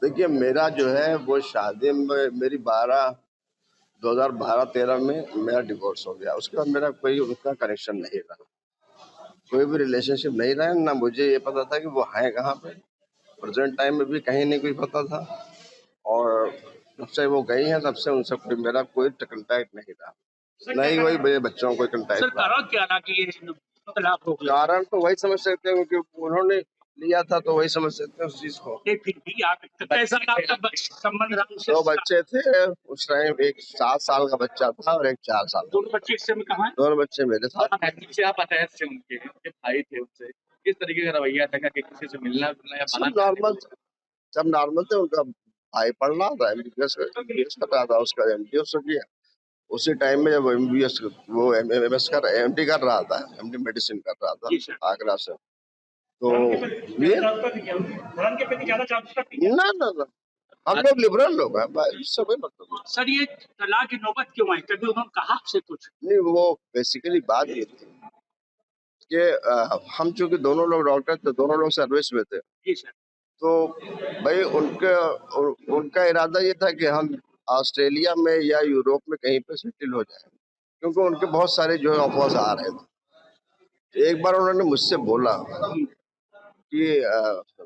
देखिए मेरा जो है वो शादी में मेरी 2012-13 में मेरा डिवोर्स हो गया। उसके बाद मेरा कोई उनका कनेक्शन नहीं रहा, कोई भी रिलेशनशिप नहीं रहा। ना मुझे ये पता था कि वो है कहाँ पे, प्रेजेंट टाइम में भी कहीं नहीं कोई पता था। और जब से वो गई हैं तब से उनसे मेरा कोई कंटेक्ट नहीं रहा, नहीं वही मेरे बच्चों को कंटेक्ट रहा। कारण क्या था कि ये तलाक हो गया? कारण तो वही समझ सकते हैं क्योंकि उन्होंने लिया था, तो वही समझ सकते हैं उस चीज को। नहीं, फिर भी आप कैसा आपका संबंध रहा उनसे? 2 बच्चे थे उस टाइम, एक 7 साल का बच्चा था और एक 4 साल का। दोनों बच्चे इस समय कहाँ हैं? दोनों बच्चे मेरे साथ। से आप अटैच थे उनके भाई थे, उनसे किस तरीके का रवैया था कि किसी से मिलना या सब नॉर्मल थे। उनका भाई पढ़ रहा था, एमबीबीएस कर रहा था, उसका एमडीएस हो गया। उसी टाइम में जब एमबीबीएस वो एमएमएस कर एमडी कर रहा था, एमडी मेडिसिन कर रहा था आगरा से। तो ये ना ना ना हम लोग लिबरल लोग हैं भाई, इससे कोई मतलब नहीं। सर ये तलाक की नौबत क्यों आई? कभी उन्होंने कहा आपसे कुछ? नहीं, वो बेसिकली बात ये थी कि हम चूंकि दोनों लोग डॉक्टर थे, दोनों लोग सर्विस में थे, जी सर। तो भाई उनका इरादा ये था कि हम ऑस्ट्रेलिया में या यूरोप में कहीं पे सेटल हो जाए, क्योंकि उनके बहुत सारे जो है ऑफर्स आ रहे थे। एक बार उन्होंने मुझसे बोला कि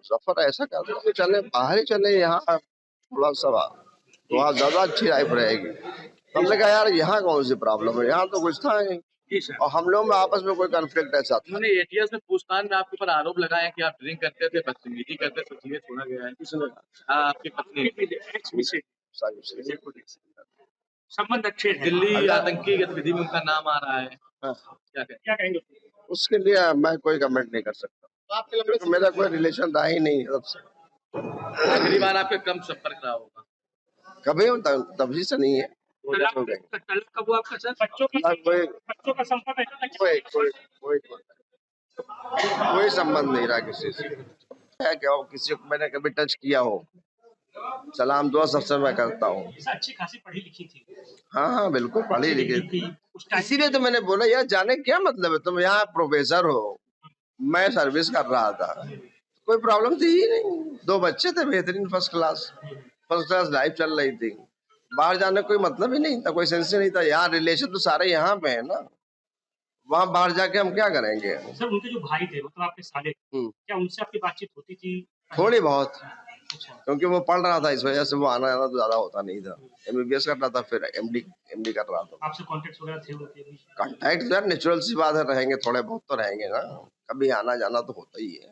सफर ऐसा कर रहे कि चले बाहर ही चले, यहाँ थोड़ा सा वहाँ ज्यादा अच्छी लाइफ रहेगी। हमने कहा यार यहाँ कौन सी प्रॉब्लम है, यहाँ तो कुछ था नहीं। और हम लोग में आपस में कोई कॉन्फ्लिक्ट ऐसा था। उन्होंने एटीएस में पूछताछ में आपके ऊपर आरोप लगाया कि आप ड्रिंक करते थे, बदतमीजी करते थे, इसलिए छोड़ा गया है। किसने? आपकी पत्नी। संबंध अच्छे हैं। दिल्ली आतंकी गतिविधि में उनका नाम आ रहा है। हाँ। क्या कहेंगे? उसके लिए मैं कोई कमेंट नहीं कर सकता, क्योंकि मेरा कोई रिलेशन रहा ही नहीं तब से। आखिरी बार आपके कम संपर्क रहा होगा? कभी तभी से नहीं है। कब हुआ आपका सर? बच्चों का संपर्क कोई संबंध नहीं रहा किसी से। है क्या किसी को मैंने कभी टच किया हो? सलाम दुआ सबसे मैं करता हूँ। अच्छी खासी पढ़ी लिखी थी। हाँ बिल्कुल पढ़ी लिखी थी, इसीलिए तो मैंने बोला यार जाने क्या मतलब है, तुम यहाँ प्रोफेसर हो, मैं सर्विस कर रहा था, कोई प्रॉब्लम थी ही नहीं। 2 बच्चे थे बेहतरीन, फर्स्ट क्लास लाइफ चल रही थी। बाहर जाने कोई मतलब ही नहीं था, कोई सेंस ही नहीं था। यहाँ रिलेशन तो सारे यहाँ पे है ना, वहाँ बाहर जाके हम क्या करेंगे? सर उनके जो भाई थे मतलब आपके साले, क्या उनसे आपकी बातचीत होती थी? थोड़ी बहुत, क्योंकि वो पढ़ रहा था इस वजह से वो आना जाना तो ज्यादा होता नहीं था। एमबीबीएस कर रहा था, फिर एमडी कर रहा था। आपसे कांटेक्ट वगैरह थे उनके भी? कांटेक्ट यार नेचुरल सी बात है, रहेंगे थोड़े बहुत तो रहेंगे ना, कभी आना जाना तो होता ही है।